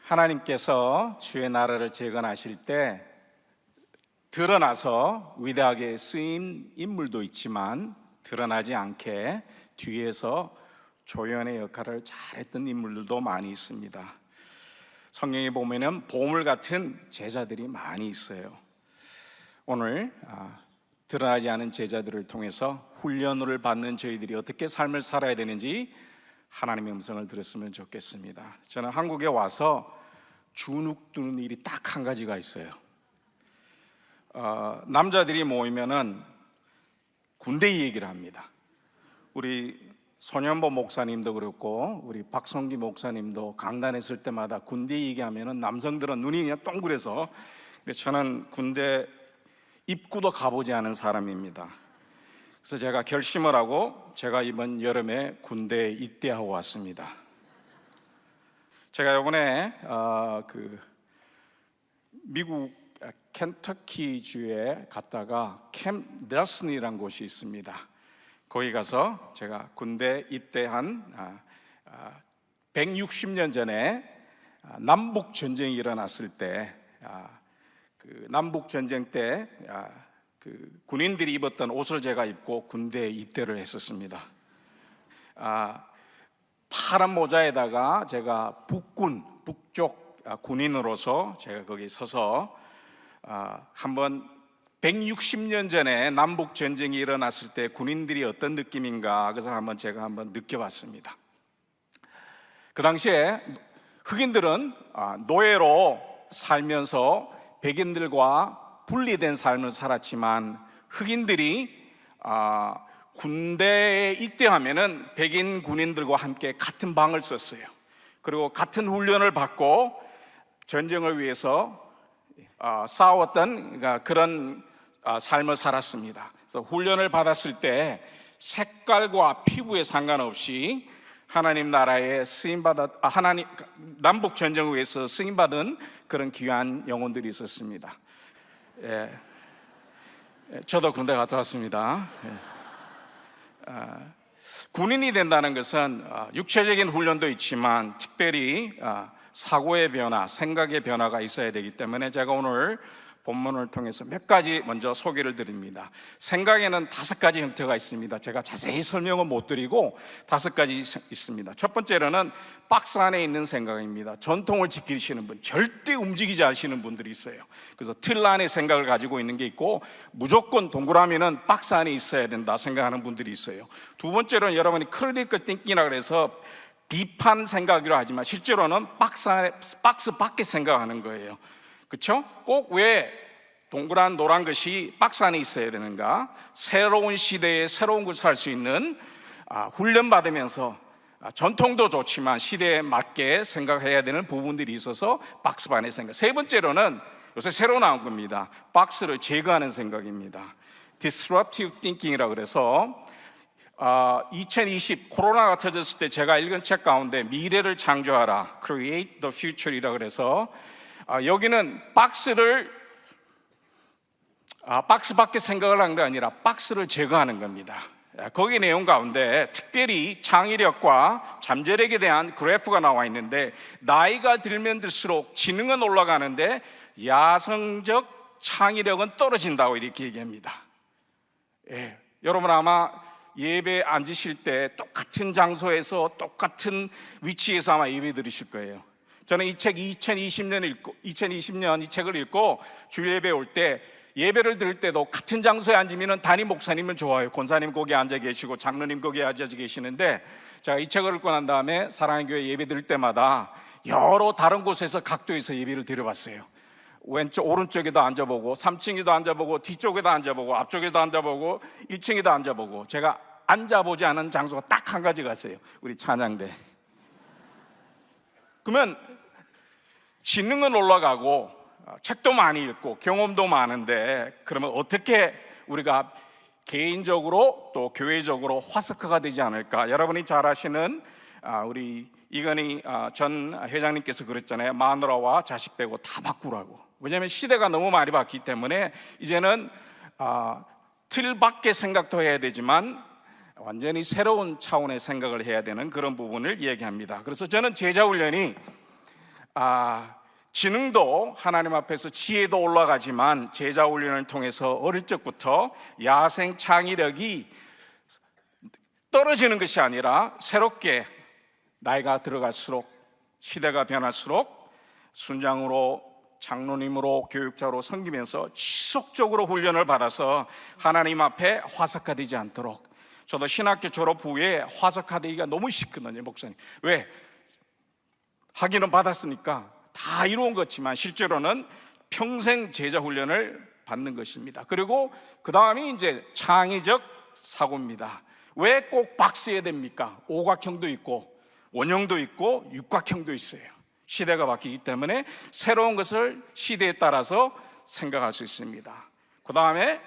하나님께서 주의 나라를 재건하실 때 드러나서 위대하게 쓰인 인물도 있지만 드러나지 않게 뒤에서 조연의 역할을 잘했던 인물들도 많이 있습니다. 성경에 보면은 보물 같은 제자들이 많이 있어요. 오늘 드러나지 않은 제자들을 통해서 훈련을 받는 저희들이 어떻게 삶을 살아야 되는지 하나님의 음성을 들었으면 좋겠습니다. 저는 한국에 와서 주눅 드는 일이 딱 한 가지가 있어요. 남자들이 모이면은 군대 얘기를 합니다. 우리 손현보 목사님도 그렇고 우리 박성기 목사님도 강단했을 때마다 군대 얘기하면은 남성들은 눈이 그냥 동그래서. 저는 군대 입구도 가보지 않은 사람입니다. 그래서 제가 결심을 하고 제가 이번 여름에 군대에 입대하고 왔습니다. 제가 이번에 미국 켄터키주에 갔다가 캠 넬슨이라는 곳이 있습니다. 거기 가서 제가 군대 입대한 160년 전에 남북 전쟁이 일어났을 때 그 남북 전쟁 때 군인들이 입었던 옷을 제가 입고 군대에 입대를 했었습니다. 파란 모자에다가 제가 북쪽 군인으로서 제가 거기 서서 한번 160년 전에 남북 전쟁이 일어났을 때 군인들이 어떤 느낌인가 그것을 제가 한번 느껴봤습니다. 그 당시에 흑인들은 노예로 살면서 백인들과 분리된 삶을 살았지만 흑인들이 군대에 입대하면은 백인 군인들과 함께 같은 방을 썼어요. 그리고 같은 훈련을 받고 전쟁을 위해서 싸웠던 그런 삶을 살았습니다. 그래서 훈련을 받았을 때 색깔과 피부에 상관없이 하나님 나라에 남북 전쟁을 위해서 쓰임받은 그런 귀한 영혼들이 있었습니다. 저도 군대 갔다 왔습니다. 군인이 된다는 것은 육체적인 훈련도 있지만 특별히 사고의 변화, 생각의 변화가 있어야 되기 때문에 제가 오늘 본문을 통해서 몇 가지 먼저 소개를 드립니다. 생각에는 5가지 형태가 있습니다. 제가 자세히 설명은 못 드리고 5가지 있습니다. 첫 번째로는 박스 안에 있는 생각입니다. 전통을 지키시는 분, 절대 움직이지 않으시는 분들이 있어요. 그래서 틀 안에 생각을 가지고 있는 게 있고 무조건 동그라미는 박스 안에 있어야 된다 생각하는 분들이 있어요. 두 번째로는 여러분이 크리티컬 띵킹이라고 해서 비판 생각이라고 하지만 실제로는 박스 밖에 생각하는 거예요. 그렇죠? 꼭 왜 동그란 노란 것이 박스 안에 있어야 되는가? 새로운 시대에 새로운 것을 할 수 있는 훈련받으면서 전통도 좋지만 시대에 맞게 생각해야 되는 부분들이 있어서 박스 안에 생각. 세 번째로는 요새 새로 나온 겁니다. 박스를 제거하는 생각입니다. Disruptive thinking이라고 그래서 2020 코로나가 터졌을 때 제가 읽은 책 가운데 미래를 창조하라, Create the Future이라고 그래서 여기는 박스 밖에 생각을 한 게 아니라 박스를 제거하는 겁니다. 거기 내용 가운데 특별히 창의력과 잠재력에 대한 그래프가 나와 있는데 나이가 들면 들수록 지능은 올라가는데 야성적 창의력은 떨어진다고 이렇게 얘기합니다. 여러분 아마 예배 앉으실 때 똑같은 장소에서 똑같은 위치에서 아마 예배 드리실 거예요. 저는 이 책 2020년 이 책을 읽고 주일 예배 올 때 예배를 드릴 때도 같은 장소에 앉으면 담임 목사님은 좋아요. 권사님 거기 앉아 계시고 장로님 거기 앉아 계시는데 제가 이 책을 읽고 난 다음에 사랑의 교회 예배 드릴 때마다 여러 다른 곳에서 각도에서 예배를 드려봤어요. 왼쪽 오른쪽에도 앉아보고 3층에도 앉아보고 뒤쪽에도 앉아보고 앞쪽에도 앉아보고 1층에도 앉아보고 제가 앉아보지 않은 장소가 딱 한 가지가 있어요. 우리 찬양대. 그러면 지능은 올라가고 책도 많이 읽고 경험도 많은데 그러면 어떻게 우리가 개인적으로 또 교회적으로 화석화가 되지 않을까? 여러분이 잘 아시는 우리 이건희 전 회장님께서 그랬잖아요. 마누라와 자식 빼고 다 바꾸라고. 왜냐하면 시대가 너무 많이 바뀌기 때문에 이제는 틀 밖의 생각도 해야 되지만 완전히 새로운 차원의 생각을 해야 되는 그런 부분을 얘기합니다. 그래서 저는 제자훈련이 지능도 하나님 앞에서 지혜도 올라가지만 제자 훈련을 통해서 어릴 적부터 야생 창의력이 떨어지는 것이 아니라 새롭게 나이가 들어갈수록, 시대가 변할수록 순장으로, 장로님으로, 교육자로 섬기면서 지속적으로 훈련을 받아서 하나님 앞에 화석화되지 않도록. 저도 신학교 졸업 후에 화석화되기가 너무 쉽거든요, 목사님. 왜? 학위는 받았으니까 다 이루은 것지만 실제로는 평생 제자 훈련을 받는 것입니다. 그리고 그 다음이 이제 창의적 사고입니다. 왜 꼭 박스해야 됩니까? 오각형도 있고 원형도 있고 육각형도 있어요. 시대가 바뀌기 때문에 새로운 것을 시대에 따라서 생각할 수 있습니다. 그 다음에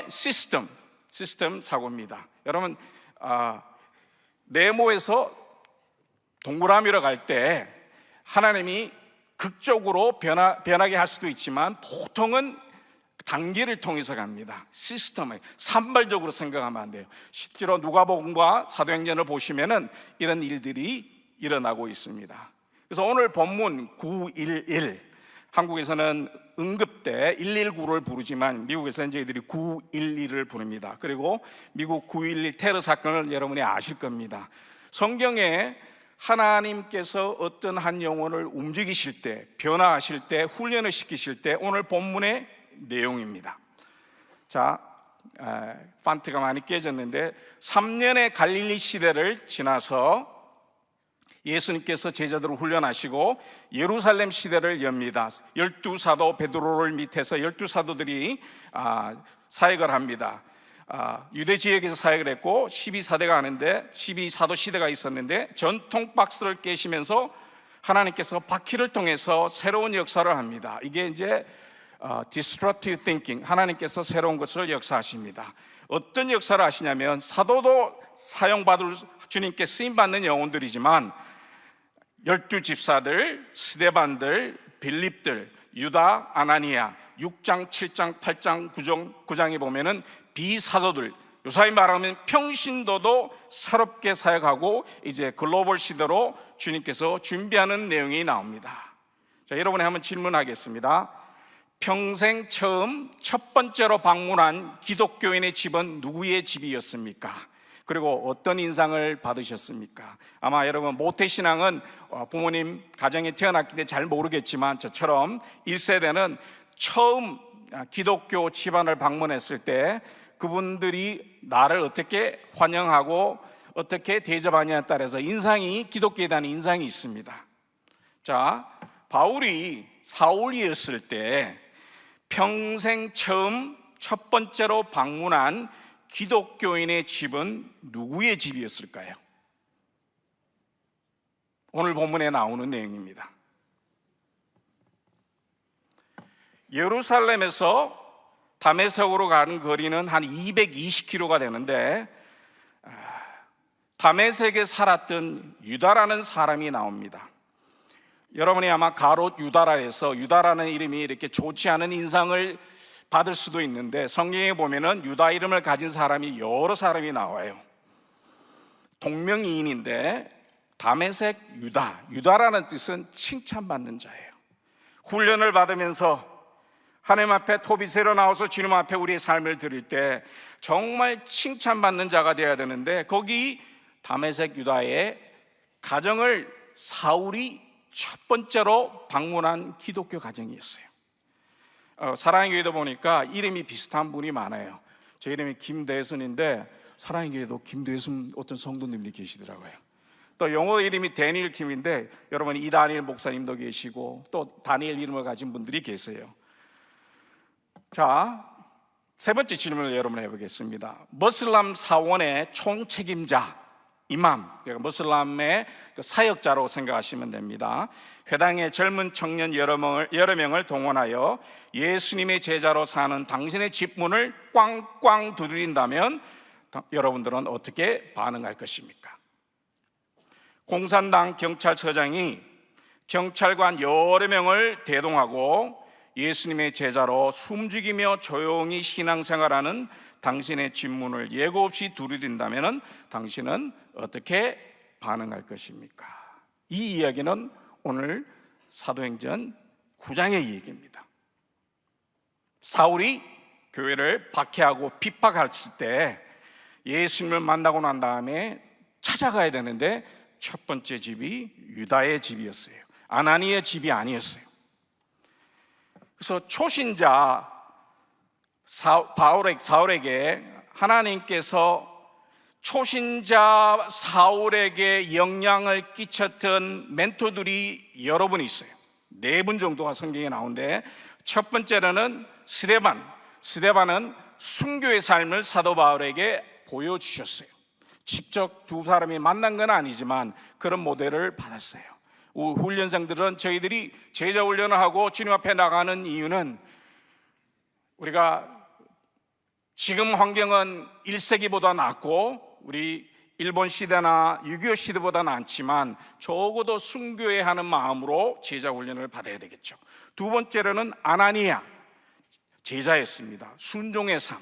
시스템 사고입니다. 여러분, 네모에서 동그라미로 갈 때 하나님이 극적으로 변하게 할 수도 있지만 보통은 단계를 통해서 갑니다. 시스템을 산발적으로 생각하면 안 돼요. 실제로 누가복음과 사도행전을 보시면은 이런 일들이 일어나고 있습니다. 그래서 오늘 본문 911, 한국에서는 응급대 119를 부르지만 미국에서는 저희들이 911을 부릅니다. 그리고 미국 9.11 테러 사건을 여러분이 아실 겁니다. 성경에 하나님께서 어떤 한 영혼을 움직이실 때, 변화하실 때, 훈련을 시키실 때 오늘 본문의 내용입니다. 자, 판트가 많이 깨졌는데 3년의 갈릴리 시대를 지나서 예수님께서 제자들을 훈련하시고 예루살렘 시대를 엽니다. 12사도 베드로를 밑에서 12사도들이 사역을 합니다. 유대 지역에서 사역을 했고 12사대가 하는데 12사도 시대가 있었는데 전통 박스를 깨시면서 하나님께서 바퀴를 통해서 새로운 역사를 합니다. 이게 이제 disruptive thinking, 하나님께서 새로운 것을 역사하십니다. 어떤 역사를 하시냐면 사도도 사용받을 주님께 쓰임받는 영혼들이지만 12집사들, 스데반들, 빌립들, 유다, 아나니아, 6장, 7장, 8장, 9장에 보면은 비사도들, 요사이 말하면 평신도도 새롭게 사역하고 이제 글로벌 시대로 주님께서 준비하는 내용이 나옵니다. 자, 여러분이 한번 질문하겠습니다. 평생 처음 첫 번째로 방문한 기독교인의 집은 누구의 집이었습니까? 그리고 어떤 인상을 받으셨습니까? 아마 여러분 모태신앙은 부모님 가정에 태어났기 때문에 잘 모르겠지만 저처럼 1세대는 처음 기독교 집안을 방문했을 때 그분들이 나를 어떻게 환영하고 어떻게 대접하냐에 따라서 인상이, 기독교에 대한 인상이 있습니다. 자, 바울이 사울이었을 때 평생 처음 첫 번째로 방문한 기독교인의 집은 누구의 집이었을까요? 오늘 본문에 나오는 내용입니다. 예루살렘에서 다메섹으로 가는 거리는 한 220km가 되는데 다메섹에 살았던 유다라는 사람이 나옵니다. 여러분이 아마 가롯 유다라 해서 유다라는 이름이 이렇게 좋지 않은 인상을 받을 수도 있는데 성경에 보면은 유다 이름을 가진 사람이 여러 사람이 나와요. 동명이인인데 다메섹 유다, 유다라는 뜻은 칭찬받는 자예요. 훈련을 받으면서 하나님 앞에 토비새로 나와서 주님 앞에 우리의 삶을 드릴 때 정말 칭찬받는 자가 되어야 되는데 거기 다메섹 유다의 가정을 사울이 첫 번째로 방문한 기독교 가정이었어요. 사랑의 교회도 보니까 이름이 비슷한 분이 많아요. 제 이름이 김대순인데 사랑의 교회도 김대순 어떤 성도님이 계시더라고요. 또 영어 이름이 데니엘 킴인데 여러분 이다니엘 목사님도 계시고 또 다니엘 이름을 가진 분들이 계세요. 자, 세 번째 질문을 여러분 해보겠습니다. 머슬람 사원의 총책임자 이맘, 그러니까 머슬람의 사역자로 생각하시면 됩니다. 회당의 젊은 청년 여러 명을 동원하여 예수님의 제자로 사는 당신의 집문을 꽝꽝 두드린다면 여러분들은 어떻게 반응할 것입니까? 공산당 경찰서장이 경찰관 여러 명을 대동하고 예수님의 제자로 숨죽이며 조용히 신앙생활하는 당신의 질문을 예고 없이 두루댄다면 당신은 어떻게 반응할 것입니까? 이 이야기는 오늘 사도행전 9장의 얘기입니다. 사울이 교회를 박해하고 핍박했을 때 예수님을 만나고 난 다음에 찾아가야 되는데 첫 번째 집이 유다의 집이었어요. 아나니의 집이 아니었어요. 그래서 초신자 사울에게 하나님께서 초신자 사울에게 영향을 끼쳤던 멘토들이 여러 분 있어요. 4분 정도가 성경에 나오는데 첫 번째로는 스데반은 순교의 삶을 사도 바울에게 보여주셨어요. 직접 두 사람이 만난 건 아니지만 그런 모델을 받았어요. 훈련생들은 저희들이 제자 훈련을 하고 주님 앞에 나가는 이유는 우리가 지금 환경은 1세기보다 낫고 우리 일본 시대나 6.25 시대보다 낫지만 적어도 순교해야 하는 마음으로 제자 훈련을 받아야 되겠죠. 두 번째로는 아나니아 제자였습니다. 순종의 삶,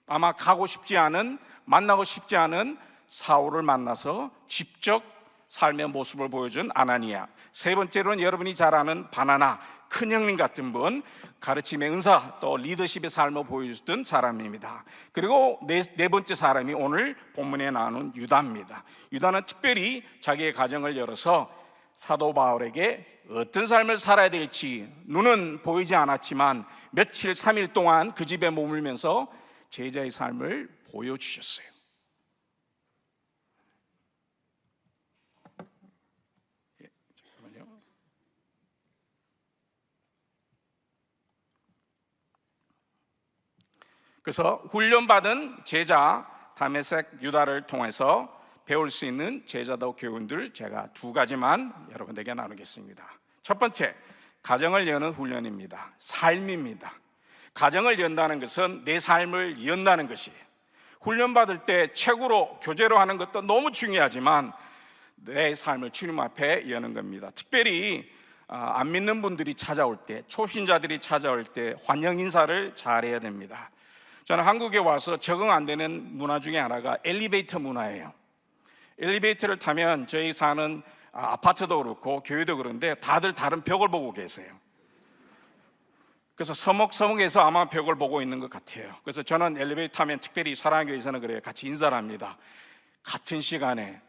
아마 가고 싶지 않은, 만나고 싶지 않은 사울을 만나서 직접 삶의 모습을 보여준 아나니아. 세 번째로는 여러분이 잘 아는 바나나, 큰형님 같은 분, 가르침의 은사 또 리더십의 삶을 보여주던 사람입니다. 그리고 네 번째 사람이 오늘 본문에 나오는 유다입니다. 유다는 특별히 자기의 가정을 열어서 사도 바울에게 어떤 삶을 살아야 될지 눈은 보이지 않았지만 며칠 3일 동안 그 집에 머물면서 제자의 삶을 보여주셨어요. 잠깐만요. 그래서 훈련받은 제자 다메섹 유다를 통해서 배울 수 있는 제자도 교훈들 제가 2가지만 여러분에게 나누겠습니다. 첫 번째, 가정을 여는 훈련입니다. 삶입니다. 가정을 연다는 것은 내 삶을 연다는 것이에요. 훈련받을 때 책으로 교재로 하는 것도 너무 중요하지만 내 삶을 주님 앞에 여는 겁니다. 특별히 안 믿는 분들이 찾아올 때, 초신자들이 찾아올 때 환영 인사를 잘해야 됩니다. 저는 한국에 와서 적응 안 되는 문화 중에 하나가 엘리베이터 문화예요. 엘리베이터를 타면 저희 사는 아파트도 그렇고 교회도 그런데 다들 다른 벽을 보고 계세요. 그래서 서먹서먹해서 아마 벽을 보고 있는 것 같아요. 그래서 저는 엘리베이터 타면 특별히 사랑교회에서는 그래요. 같이 인사를 합니다. 같은 시간에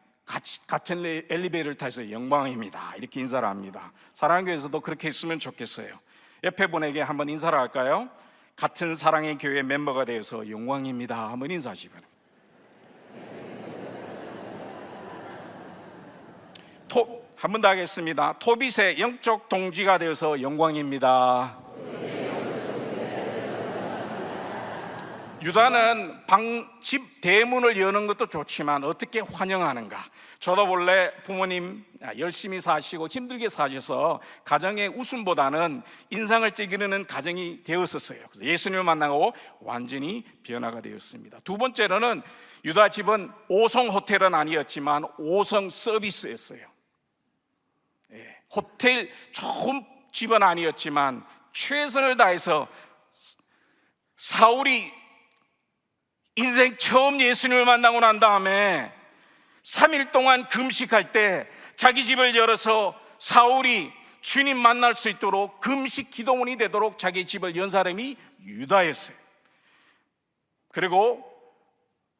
같은 엘리베이터를 타서 영광입니다 이렇게 인사를 합니다. 사랑교회에서도 그렇게 했으면 좋겠어요. 옆에 분에게 한번 인사를 할까요? 같은 사랑의 교회 멤버가 되어서 영광입니다 한번 인사하시고요. 한 번 더 하겠습니다. 토빗의 영적 동지가 되어서 영광입니다. 유다는 집 대문을 여는 것도 좋지만 어떻게 환영하는가. 저도 원래 부모님 열심히 사시고 힘들게 사셔서 가정의 웃음보다는 인상을 찌르는 가정이 되었었어요. 그래서 예수님을 만나고 완전히 변화가 되었습니다. 두 번째로는 유다 집은 5성 호텔은 아니었지만 5성 서비스였어요. 호텔 좋은 집은 아니었지만 최선을 다해서 사울이 인생 처음 예수님을 만나고 난 다음에 3일 동안 금식할 때 자기 집을 열어서 사울이 주님 만날 수 있도록 금식 기도문이 되도록 자기 집을 연 사람이 유다였어요. 그리고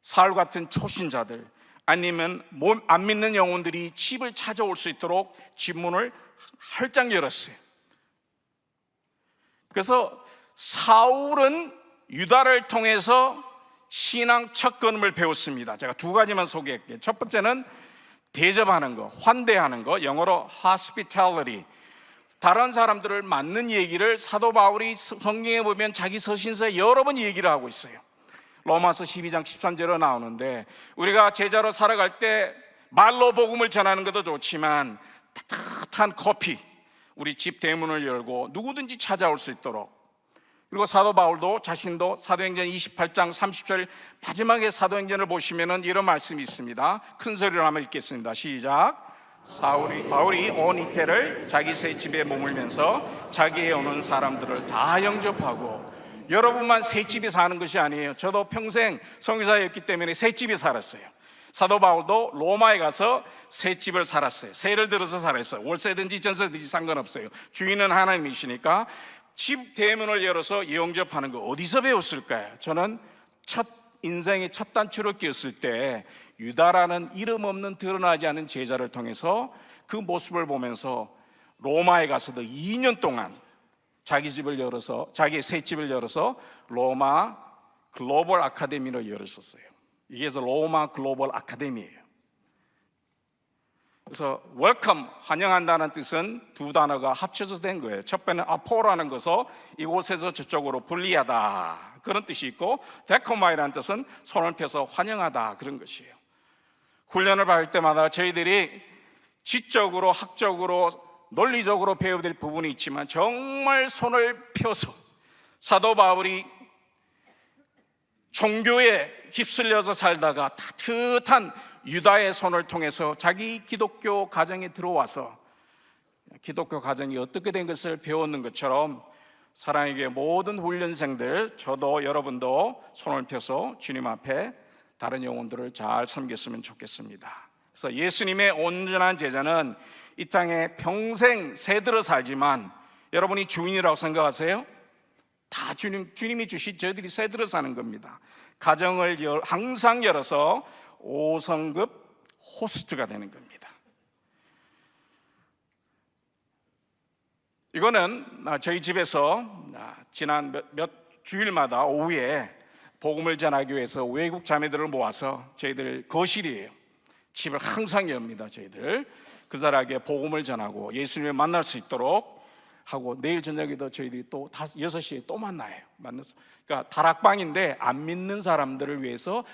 사울 같은 초신자들 아니면 안 믿는 영혼들이 집을 찾아올 수 있도록 집문을 활짝 열었어요. 그래서 사울은 유다를 통해서 신앙 첫 걸음을 배웠습니다. 제가 2가지만 소개할게요. 첫 번째는 대접하는 거, 환대하는 거, 영어로 hospitality. 다른 사람들을 맞는 얘기를 사도 바울이 성경에 보면 자기 서신서에 여러 번 얘기를 하고 있어요. 로마서 12장 13절에 나오는데 우리가 제자로 살아갈 때 말로 복음을 전하는 것도 좋지만 따뜻한 커피, 우리 집 대문을 열고 누구든지 찾아올 수 있도록. 그리고 사도 바울도 자신도 사도행전 28장 30절 마지막에 사도행전을 보시면은 이런 말씀이 있습니다. 큰 소리로 한번 읽겠습니다. 시작. 바울이 온 이태를 자기 새 집에 머물면서 자기에 오는 사람들을 다 영접하고, 여러분만 새 집에 사는 것이 아니에요. 저도 평생 선교사였기 때문에 새 집에 살았어요. 사도 바울도 로마에 가서 새 집을 살았어요. 새를 들어서 살았어요. 월세든지 전세든지 상관없어요. 주인은 하나님이시니까 집 대문을 열어서 영접하는 거 어디서 배웠을까요? 저는 인생의 첫 단추를 끼웠을 때 유다라는 이름 없는 드러나지 않은 제자를 통해서 그 모습을 보면서 로마에 가서도 2년 동안 자기의 새 집을 열어서 로마 글로벌 아카데미를 열었었어요. 이게 그래서 로마 글로벌 아카데미예요. 그래서 웰컴, 환영한다는 뜻은 두 단어가 합쳐서 된 거예요. 첫 번째는 아포라는 것은 이곳에서 저쪽으로 분리하다, 그런 뜻이 있고, 데코마이라는 뜻은 손을 펴서 환영하다, 그런 것이에요. 훈련을 받을 때마다 저희들이 지적으로, 학적으로, 논리적으로 배워야 될 부분이 있지만 정말 손을 펴서 사도 바울이 종교에 휩쓸려서 살다가 따뜻한 유다의 손을 통해서 자기 기독교 가정에 들어와서 기독교 가정이 어떻게 된 것을 배웠는 것처럼 사랑의 교회 모든 훈련생들, 저도 여러분도 손을 펴서 주님 앞에 다른 영혼들을 잘 섬겼으면 좋겠습니다. 그래서 예수님의 온전한 제자는 이 땅에 평생 새들어 살지만, 여러분이 주인이라고 생각하세요? 다 주님이 주신 저희들이 새들어 사는 겁니다. 가정을 항상 열어서 5성급 호스트가 되는 겁니다. 이거는 저희 집에서 지난 몇 주일마다 오후에 복음을 전하기 위해서 외국 자매들을 모아서 저희들 거실이에요. 집을 항상 엽니다. 저희들 그들에게 복음을 전하고 예수님을 만날 수 있도록 하고, 내일 저녁에도 저희들이 또 6시에 또 만나요. 만나서, 그러니까 다락방인데 안 믿는 사람들을 위해서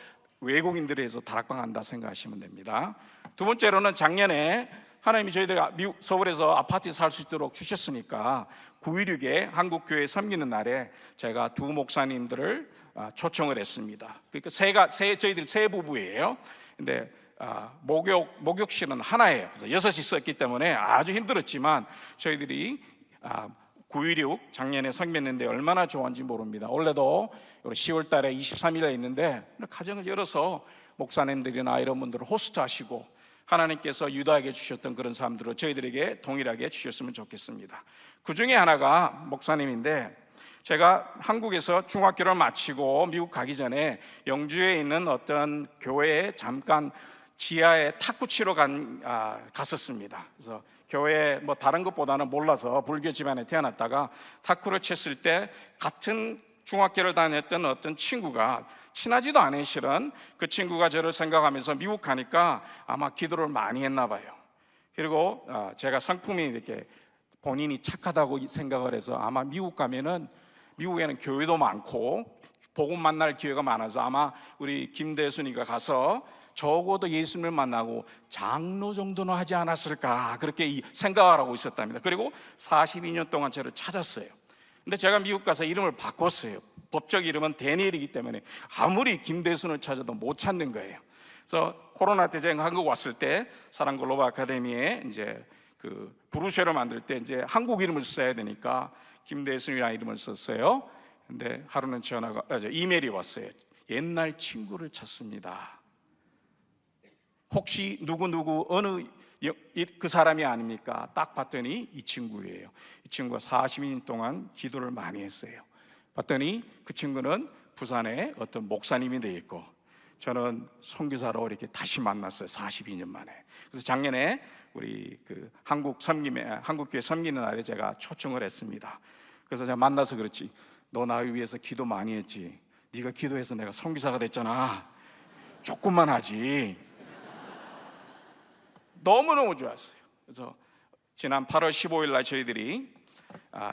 외국인들을 위해서 다락방 한다 생각하시면 됩니다. 두 번째로는 작년에 하나님이 저희들 미국 서울에서 아파트에 살 수 있도록 주셨으니까 9.16에 한국교회 섬기는 날에 제가 두 목사님들을 초청을 했습니다. 그러니까 저희들이 세 부부예요. 근데 목욕실은 하나예요. 그래서 6이 썼기 때문에 아주 힘들었지만 저희들이 9.16 작년에 섬겼는데 얼마나 좋았는지 모릅니다. 올해도 10월 달에 23일에 있는데 가정을 열어서 목사님들이나 이런 분들을 호스트하시고 하나님께서 유다에게 주셨던 그런 사람들을 저희들에게 동일하게 주셨으면 좋겠습니다. 그 중에 하나가 목사님인데, 제가 한국에서 중학교를 마치고 미국 가기 전에 영주에 있는 어떤 교회에 잠깐 지하에 탁구 치러 갔었습니다. 그래서 교회 다른 것보다는 몰라서 불교 집안에 태어났다가 탁구를 쳤을 때 같은 중학교를 다녔던 어떤 친구가, 친하지도 않은 실은 그 친구가 저를 생각하면서 미국 가니까 아마 기도를 많이 했나 봐요. 그리고 제가 성품이 이렇게 본인이 착하다고 생각을 해서 아마 미국 가면은, 미국에는 교회도 많고 복음 만날 기회가 많아서 아마 우리 김대순이가 가서 적어도 예수님을 만나고 장로 정도는 하지 않았을까, 그렇게 생각을 하고 있었답니다. 그리고 42년 동안 저를 찾았어요. 근데 제가 미국 가서 이름을 바꿨어요. 법적 이름은 데니엘이기 때문에 아무리 김대순을 찾아도 못 찾는 거예요. 그래서 코로나 때 제가 한국 왔을 때 사랑 글로벌 아카데미에 이제 그 브루셔를 만들 때 이제 한국 이름을 써야 되니까 김대순이라는 이름을 썼어요. 근데 하루는 이메일이 왔어요. 옛날 친구를 찾습니다. 혹시 누구 어느 그 사람이 아닙니까? 딱 봤더니 이 친구예요. 이 친구가 42년 동안 기도를 많이 했어요. 봤더니 그 친구는 부산에 어떤 목사님이 되어 있고, 저는 선교사로 이렇게 다시 만났어요. 42년 만에. 그래서 작년에 우리 그 한국교회 섬기는 날에 제가 초청을 했습니다. 그래서 제가 만나서 그렇지, 너 나를 위해서 기도 많이 했지. 네가 기도해서 내가 선교사가 됐잖아. 조금만 하지. 너무너무 좋았어요. 그래서 지난 8월 15일 날 저희들이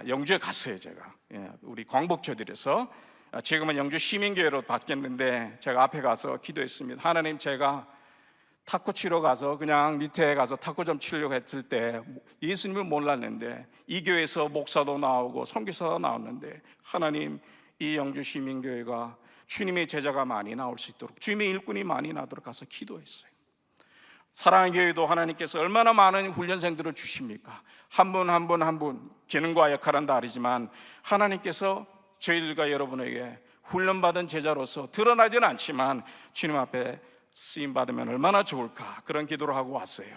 영주에 갔어요. 제가 우리 광복절에서 지금은 영주 시민교회로 바뀌었는데 제가 앞에 가서 기도했습니다. 하나님, 제가 탁구 치러 가서 그냥 밑에 가서 탁구 좀 치려고 했을 때 예수님을 몰랐는데 이 교회에서 목사도 나오고 선교사도 나왔는데, 하나님, 이 영주 시민교회가 주님의 제자가 많이 나올 수 있도록, 주님의 일꾼이 많이 나도록 가서 기도했어요. 사랑의 교회도 하나님께서 얼마나 많은 훈련생들을 주십니까? 한 분 한 분 한 분 기능과 역할은 다르지만 하나님께서 저희들과 여러분에게 훈련받은 제자로서 드러나지는 않지만 주님 앞에 쓰임받으면 얼마나 좋을까, 그런 기도를 하고 왔어요.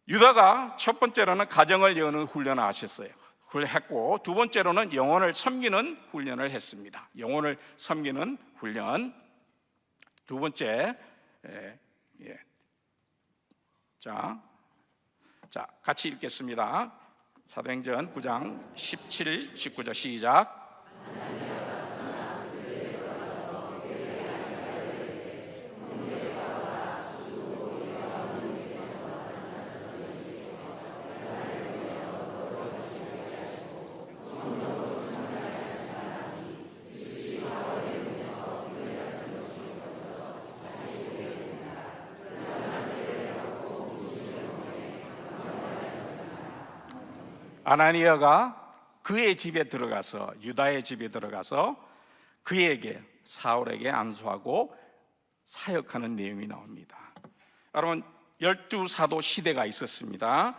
유다가 첫 번째로는 가정을 여는 훈련을 하셨어요. 그걸 했고, 두 번째로는 영혼을 섬기는 훈련을 했습니다. 영혼을 섬기는 훈련. 두 번째, 자, 같이 읽겠습니다. 사도행전 9장 17, 19절 시작. 아나니아가 그의 집에 들어가서, 유다의 집에 들어가서 그에게, 사울에게 안수하고 사역하는 내용이 나옵니다. 여러분, 12사도 시대가 있었습니다.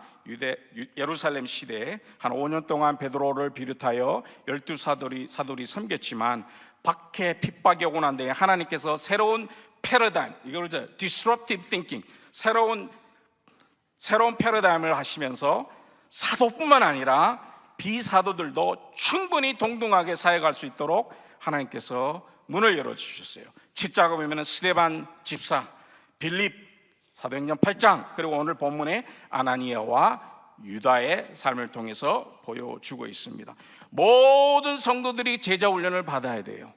예루살렘 시대에 한 5년 동안 베드로를 비롯하여 12사도들이 섬겼지만 박해 핍박이 오고 난 뒤에 하나님께서 새로운 패러다임, 이걸 disruptive thinking, 새로운 패러다임을 하시면서 사도뿐만 아니라 비사도들도 충분히 동등하게 사역할 수 있도록 하나님께서 문을 열어주셨어요. 7장에 보면 스데반 집사, 빌립, 사도행전 8장, 그리고 오늘 본문의 아나니아와 유다의 삶을 통해서 보여주고 있습니다. 모든 성도들이 제자 훈련을 받아야 돼요.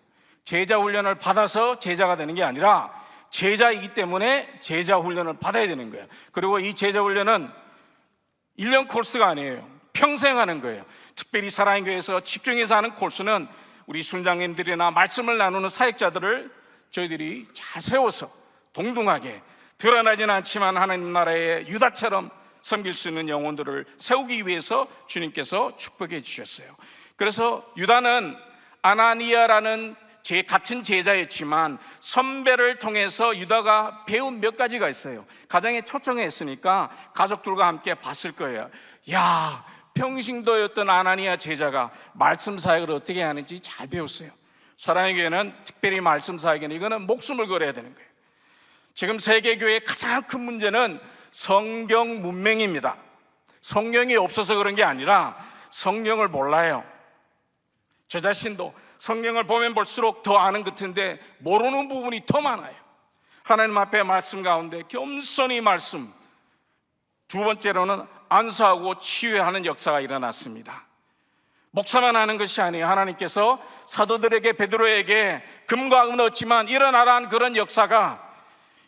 제자 훈련을 받아서 제자가 되는 게 아니라 제자이기 때문에 제자 훈련을 받아야 되는 거예요. 그리고 이 제자 훈련은 1년 코스가 아니에요. 평생 하는 거예요. 특별히 사랑의 교회에서 집중해서 하는 코스는 우리 순장님들이나 말씀을 나누는 사역자들을 저희들이 잘 세워서 동등하게, 드러나지는 않지만 하나님 나라의 유다처럼 섬길 수 있는 영혼들을 세우기 위해서 주님께서 축복해 주셨어요. 그래서 유다는 아나니아라는 같은 제자였지만 선배를 통해서 유다가 배운 몇 가지가 있어요. 가정에 초청했으니까 가족들과 함께 봤을 거예요. 야, 평신도였던 아나니아 제자가 말씀 사역을 어떻게 하는지 잘 배웠어요. 사랑의 교회는 특별히 말씀 사역에는 이거는 목숨을 걸어야 되는 거예요. 지금 세계교회의 가장 큰 문제는 성경 문맹입니다. 성경이 없어서 그런 게 아니라 성경을 몰라요. 저 자신도 성경을 보면 볼수록 더 아는 것 같은데 모르는 부분이 더 많아요. 하나님 앞에 말씀 가운데 겸손히 말씀, 두 번째로는 안수하고 치유하는 역사가 일어났습니다. 목사만 하는 것이 아니에요. 하나님께서 사도들에게, 베드로에게 금과 은 얻지만 일어나라는 그런 역사가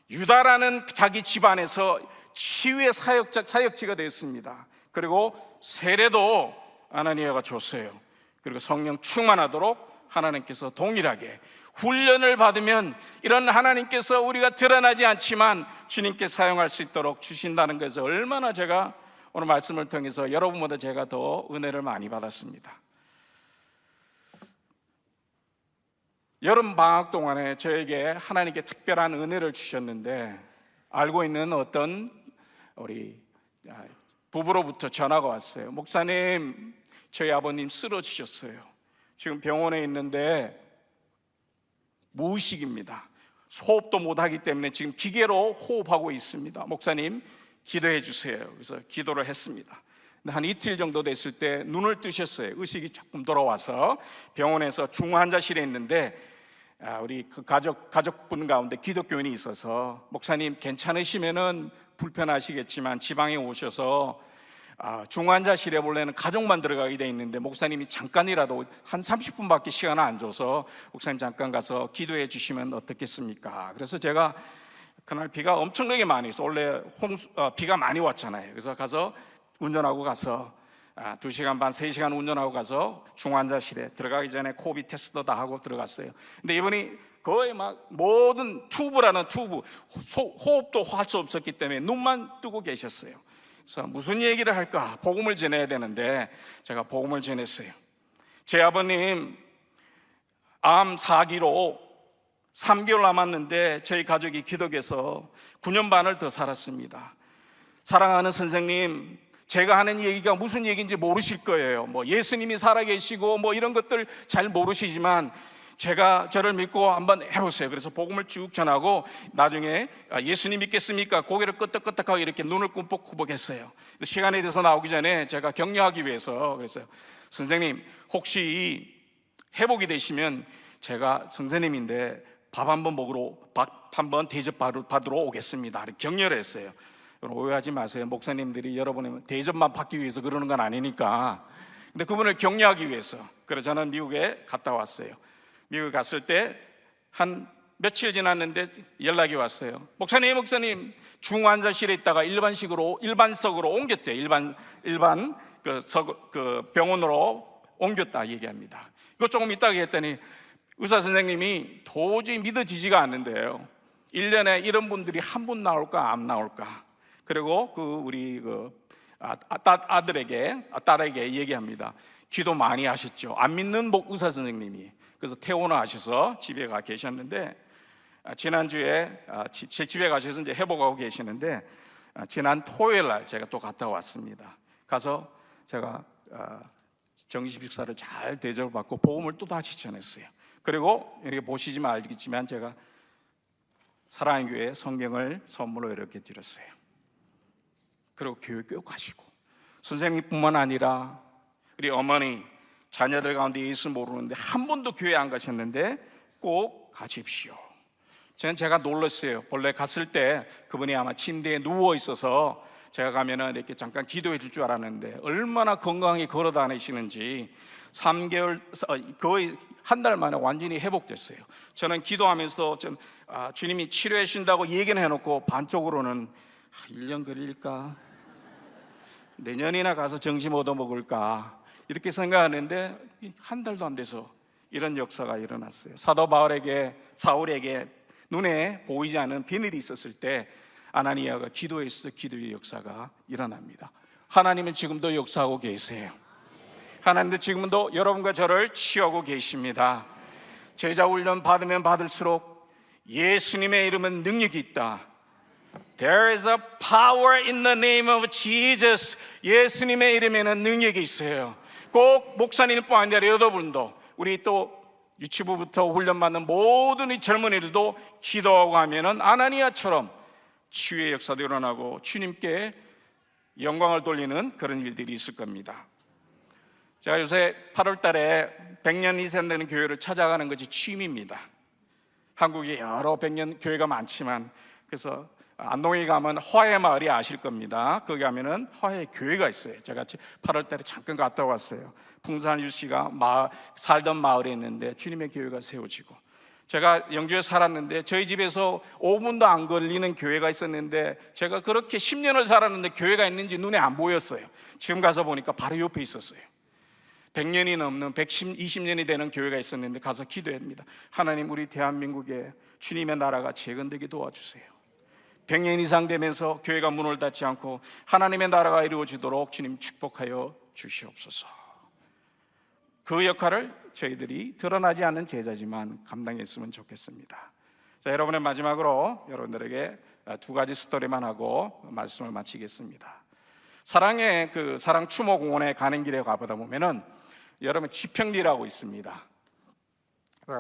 유다라는 자기 집안에서 치유의 사역지가 됐습니다. 그리고 세례도 아나니아가 줬어요. 그리고 성령 충만하도록 하나님께서 동일하게 훈련을 받으면 이런 하나님께서 우리가 드러나지 않지만 주님께 사용할 수 있도록 주신다는 것을 얼마나 제가 오늘 말씀을 통해서 여러분보다 제가 더 은혜를 많이 받았습니다. 여름 방학 동안에 저에게 하나님께 특별한 은혜를 주셨는데, 알고 있는 어떤 우리 부부로부터 전화가 왔어요. 목사님, 저희 아버님 쓰러지셨어요. 지금 병원에 있는데 무의식입니다. 호흡도 못하기 때문에 지금 기계로 호흡하고 있습니다. 목사님 기도해 주세요. 그래서 기도를 했습니다. 근데 한 이틀 정도 됐을 때 눈을 뜨셨어요. 의식이 조금 돌아와서 병원에서 중환자실에 있는데 우리 그 가족분 가운데 기독교인이 있어서 목사님 괜찮으시면은 불편하시겠지만 지방에 오셔서 중환자실에 원래는 가족만 들어가게 돼 있는데 목사님이 잠깐이라도 한 30분밖에 시간을 안 줘서 목사님 잠깐 가서 기도해 주시면 어떻겠습니까? 그래서 제가 그날 비가 엄청나게 많이 있어. 원래 비가 많이 왔잖아요. 그래서 가서 운전하고 가서 2시간 반, 3시간 운전하고 가서 중환자실에 들어가기 전에 코비 테스트도 다 하고 들어갔어요. 근데 이분이 거의 막 모든 튜브라는 튜브, 호흡도 할 수 없었기 때문에 눈만 뜨고 계셨어요. 그래서 무슨 얘기를 할까? 복음을 전해야 되는데 제가 복음을 전했어요. 제 아버님 암 4기로 3개월 남았는데 저희 가족이 기독에서 9년 반을 더 살았습니다. 사랑하는 선생님, 제가 하는 얘기가 무슨 얘기인지 모르실 거예요. 뭐 예수님이 살아계시고 뭐 이런 것들 잘 모르시지만 제가 저를 믿고 한번 해보세요. 그래서 복음을 쭉 전하고 나중에 예수님 믿겠습니까? 고개를 끄덕끄덕하고 이렇게 눈을 꿈뻑꿈뻑 했어요. 시간에 대해서 나오기 전에 제가 격려하기 위해서 그랬어요. 선생님, 혹시 회복이 되시면 제가 선생님인데 밥 한번 대접 받으러 오겠습니다. 격려를 했어요. 오해하지 마세요. 목사님들이 여러분의 대접만 받기 위해서 그러는 건 아니니까. 근데 그분을 격려하기 위해서. 그래서 저는 미국에 갔다 왔어요. 미국에 갔을 때 한 며칠 지났는데 연락이 왔어요. 목사님 중환자실에 있다가 일반석으로 옮겼대요. 일반 그 병원으로 옮겼다 얘기합니다. 이거 조금 있다가 했더니 의사 선생님이 도저히 믿어지지가 않는데요. 1년에 이런 분들이 한 분 나올까 안 나올까. 그리고 우리 딸에게 얘기합니다. 기도 많이 하셨죠. 안 믿는 의사 선생님이. 그래서 퇴원을 하셔서 집에 가 계셨는데 지난주에 제 집에 가셔서 이제 회복하고 계시는데 지난 토요일 날 제가 또 갔다 왔습니다. 가서 제가 정식 식사를 잘 대접을 받고 복음을 또 다시 전했어요. 그리고 이렇게 보시지만 알겠지만 제가 사랑의 교회 성경을 선물로 이렇게 드렸어요. 그리고 교회 꼭 가시고 선생님뿐만 아니라 우리 어머니 자녀들 가운데 예수 모르는데 한 번도 교회 안 가셨는데 꼭 가십시오. 제가 놀랐어요. 본래 갔을 때 그분이 아마 침대에 누워 있어서 제가 가면은 이렇게 잠깐 기도해 줄 줄 알았는데 얼마나 건강히 걸어 다니시는지 3개월 거의 한 달 만에 완전히 회복됐어요. 저는 기도하면서 주님이 치료해 주신다고 얘기는 해놓고 반쪽으로는 1년 걸릴까? 내년이나 가서 정신 얻어먹을까? 이렇게 생각하는데 한 달도 안 돼서 이런 역사가 일어났어요. 사도 사울에게 눈에 보이지 않은 비늘이 있었을 때 아나니아가 기도했을 기도의 역사가 일어납니다. 하나님은 지금도 역사하고 계세요. 하나님도 지금도 여러분과 저를 치유하고 계십니다. 제자 훈련 받으면 받을수록 예수님의 이름은 능력이 있다. There is a power in the name of Jesus. 예수님의 이름에는 능력이 있어요. 꼭 목사님뿐 아니라 여러분도, 우리 또 유치부부터 훈련받는 모든 이 젊은이들도 기도하고 하면은 아나니아처럼 치유의 역사도 일어나고 주님께 영광을 돌리는 그런 일들이 있을 겁니다. 제가 요새 8월 달에 100년 이상 되는 교회를 찾아가는 것이 취미입니다. 한국에 여러 100년 교회가 많지만, 그래서 안동에 가면 화해마을이 아실 겁니다. 거기 가면은 화해 교회가 있어요. 제가 8월 달에 잠깐 갔다 왔어요. 풍산 유씨가 살던 마을에 있는데 주님의 교회가 세워지고, 제가 영주에 살았는데 저희 집에서 5분도 안 걸리는 교회가 있었는데 제가 그렇게 10년을 살았는데 교회가 있는지 눈에 안 보였어요. 지금 가서 보니까 바로 옆에 있었어요. 100년이 넘는 120년이 되는 교회가 있었는데 가서 기도합니다. 하나님, 우리 대한민국에 주님의 나라가 재건되게 도와주세요. 100년 이상 되면서 교회가 문을 닫지 않고 하나님의 나라가 이루어지도록 주님 축복하여 주시옵소서. 그 역할을 저희들이 드러나지 않는 제자지만 감당했으면 좋겠습니다. 자, 여러분의 마지막으로 여러분들에게 두 가지 스토리만 하고 말씀을 마치겠습니다. 사랑의 사랑 추모공원에 가는 길에 가보다 보면은 여러분 지평리라고 있습니다.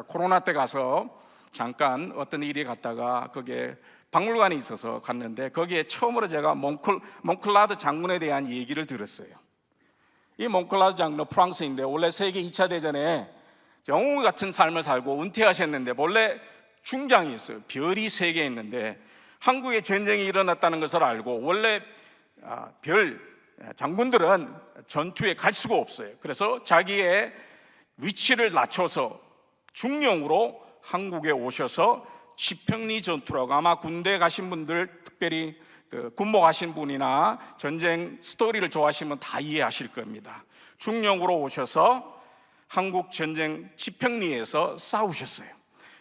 코로나 때 가서 잠깐 어떤 일이 갔다가 거기에 박물관이 있어서 갔는데 거기에 처음으로 제가 몽클라드 장군에 대한 얘기를 들었어요. 이 몽클라드 장군은 프랑스인데 원래 세계 2차 대전에 영웅 같은 삶을 살고 은퇴하셨는데 원래 중장이었어요. 별이 3개 있는데 한국에 전쟁이 일어났다는 것을 알고 원래 장군들은 전투에 갈 수가 없어요. 그래서 자기의 위치를 낮춰서 중령으로 한국에 오셔서 지평리 전투라고, 아마 군대 가신 분들, 특별히 군복 하신 분이나 전쟁 스토리를 좋아하시면 다 이해하실 겁니다. 중령으로 오셔서 한국 전쟁 지평리에서 싸우셨어요.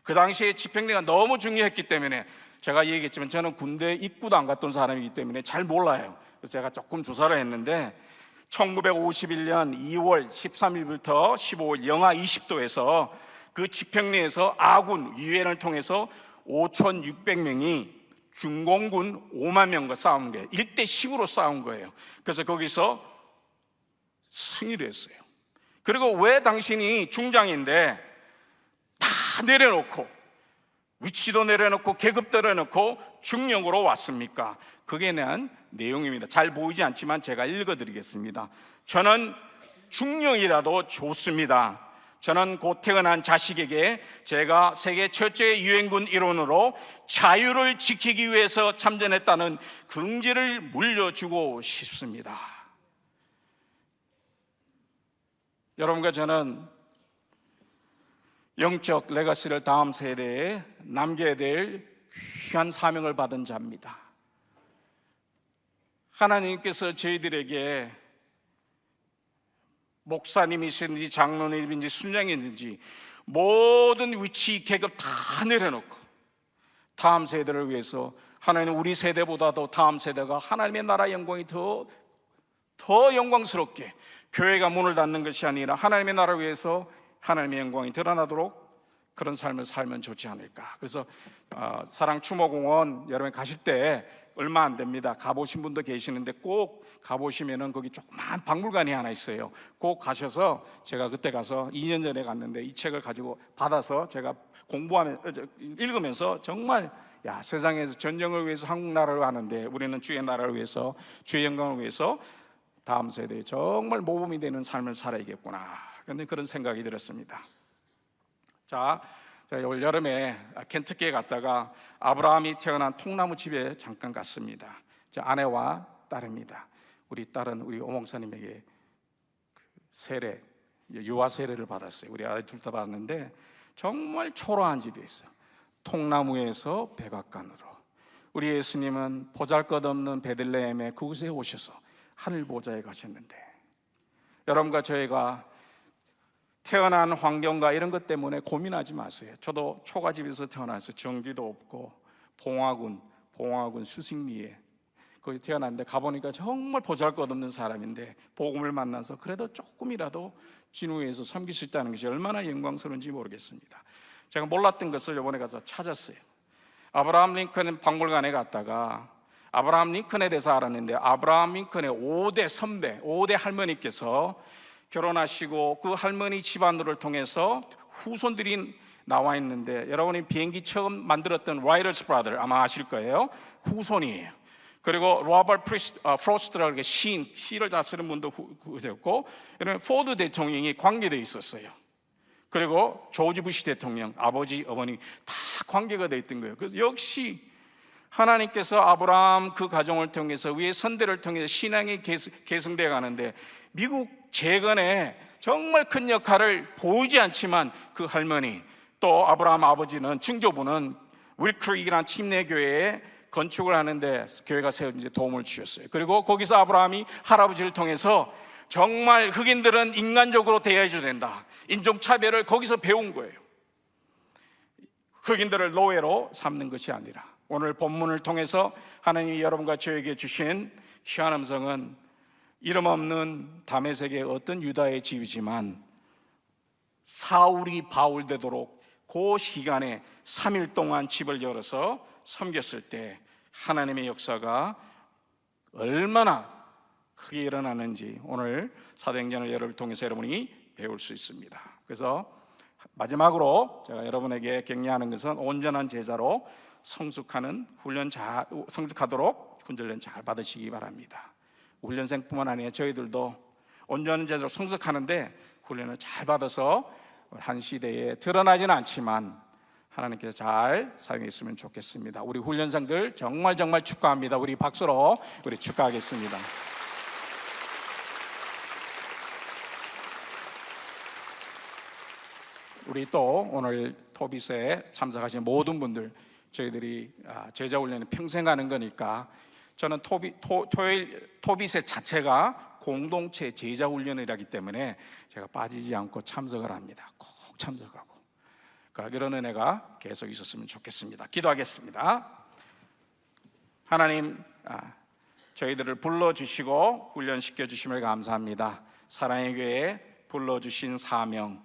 그 당시에 지평리가 너무 중요했기 때문에, 제가 얘기했지만 저는 군대 입구도 안 갔던 사람이기 때문에 잘 몰라요. 그래서 제가 조금 조사를 했는데 1951년 2월 13일부터 15일 영하 20도에서 그 집행리에서 아군 유엔을 통해서 5,600명이 중공군 5만 명과 싸운 거예요. 1대 10으로 싸운 거예요. 그래서 거기서 승리를 했어요. 그리고 왜 당신이 중장인데 다 내려놓고, 위치도 내려놓고 계급도 내려놓고 중령으로 왔습니까? 그게 대한 내용입니다. 잘 보이지 않지만 제가 읽어드리겠습니다. 저는 중령이라도 좋습니다. 저는 곧 태어난 자식에게 제가 세계 최초의 유엔군 일원으로 자유를 지키기 위해서 참전했다는 긍지를 물려주고 싶습니다. 여러분과 저는 영적 레가시를 다음 세대에 남겨야 될 귀한 사명을 받은 자입니다. 하나님께서 저희들에게 목사님이신지 장로님인지 순장이든지 모든 위치 계급 다 내려놓고 다음 세대를 위해서, 하나님은 우리 세대보다도 다음 세대가 하나님의 나라 영광이 더 영광스럽게 교회가 문을 닫는 것이 아니라 하나님의 나라를 위해서 하나님의 영광이 드러나도록 그런 삶을 살면 좋지 않을까. 그래서 사랑 추모공원 여러분 가실 때 얼마 안 됩니다. 가보신 분도 계시는데 꼭 가보시면은 거기 조그만 박물관이 하나 있어요. 꼭 가셔서, 제가 그때 가서 2년 전에 갔는데 이 책을 가지고 받아서 제가 읽으면서 정말, 야, 세상에서 전쟁을 위해서 한국 나라를 하는데 우리는 주의 나라를 위해서, 주의 영광을 위해서 다음 세대에 정말 모범이 되는 삶을 살아야겠구나, 그런 생각이 들었습니다. 자, 올 여름에 켄터키에 갔다가 아브라함이 태어난 통나무 집에 잠깐 갔습니다. 제 아내와 딸입니다. 우리 딸은 우리 오목사님에게 세례, 유아 세례를 받았어요. 우리 아이 둘 다 받았는데 정말 초라한 집이 있어요. 통나무에서 백악관으로. 우리 예수님은 보잘것없는 베들레헴에 그곳에 오셔서 하늘 보좌에 가셨는데, 여러분과 저희가 태어난 환경과 이런 것 때문에 고민하지 마세요. 저도 초가집에서 태어나서 전기도 없고 봉화군 수식리에 거기 태어났는데, 가보니까 정말 보잘것없는 사람인데 복음을 만나서 그래도 조금이라도 진우에서 섬길 수 있다는 것이 얼마나 영광스러운지 모르겠습니다. 제가 몰랐던 것을 이번에 가서 찾았어요. 아브라함 링컨 박물관에 갔다가 아브라함 링컨에 대해서 알았는데, 아브라함 링컨의 5대 선배, 5대 할머니께서 결혼하시고 그 할머니 집안으로를 통해서 후손들이 나와 있는데, 여러분이 비행기 처음 만들었던 라이더스 브라더 아마 아실 거예요. 후손이에요. 그리고 로버트 프로스트라고 시를 다 쓰는 분도 되었고, 포드 대통령이 관계되어 있었어요. 그리고 조지 부시 대통령, 아버지, 어머니 다 관계가 되어 있던 거예요. 그래서 역시 하나님께서 아브라함 그 가정을 통해서, 위의 선대를 통해서 신앙이 계승되어 가는데, 미국 재건에 정말 큰 역할을 보이지 않지만 그 할머니, 또 아브라함 아버지는, 증조부는 윌크릭이라는 침례교회에 건축을 하는데 교회가 세워진 데 도움을 주셨어요. 그리고 거기서 아브라함이 할아버지를 통해서 정말 흑인들은 인간적으로 대해줘야 된다, 인종차별을 거기서 배운 거예요. 흑인들을 노예로 삼는 것이 아니라, 오늘 본문을 통해서 하나님이 여러분과 저에게 주신 귀한 음성은, 이름 없는 다메섹의 어떤 유다의 집이지만 사울이 바울 되도록 그 시간에 3일 동안 집을 열어서 섬겼을 때 하나님의 역사가 얼마나 크게 일어나는지 오늘 사도행전을 여러분을 통해서 여러분이 배울 수 있습니다. 그래서 마지막으로 제가 여러분에게 격려하는 것은, 온전한 제자로 성숙하도록 훈련 잘 받으시기 바랍니다. 훈련생뿐만 아니라 저희들도 온전한 제자로 성숙하는데 훈련을 잘 받아서 한 시대에 드러나지는 않지만 하나님께서 잘 사용했으면 좋겠습니다. 우리 훈련생들 정말 축하합니다. 우리 박수로 우리 축하하겠습니다. 우리 또 오늘 토빗에 참석하신 모든 분들, 저희들이 제자 훈련은 평생 하는 거니까, 저는 토빗의 자체가 공동체 제자 훈련이라기 때문에 제가 빠지지 않고 참석을 합니다. 꼭 참석하고, 이런 은혜가 계속 있었으면 좋겠습니다. 기도하겠습니다. 하나님, 저희들을 불러주시고 훈련시켜 주심을 감사합니다. 사랑의 교회에 불러주신 사명,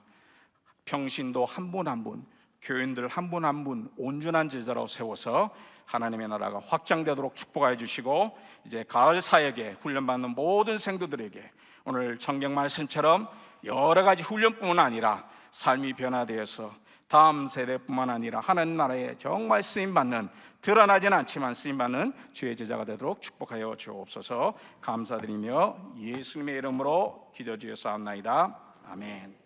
평신도 한 분 한 분, 교인들 한 분 한 분 온전한 제자로 세워서 하나님의 나라가 확장되도록 축복하여 주시고, 이제 가을 사역에 훈련받는 모든 생도들에게 오늘 성경 말씀처럼 여러 가지 훈련뿐만 아니라 삶이 변화되어서 다음 세대뿐만 아니라 하나님 나라에 정말 쓰임받는, 드러나지는 않지만 쓰임받는 주의 제자가 되도록 축복하여 주옵소서. 감사드리며 예수님의 이름으로 기도드려 싸움나이다. 아멘.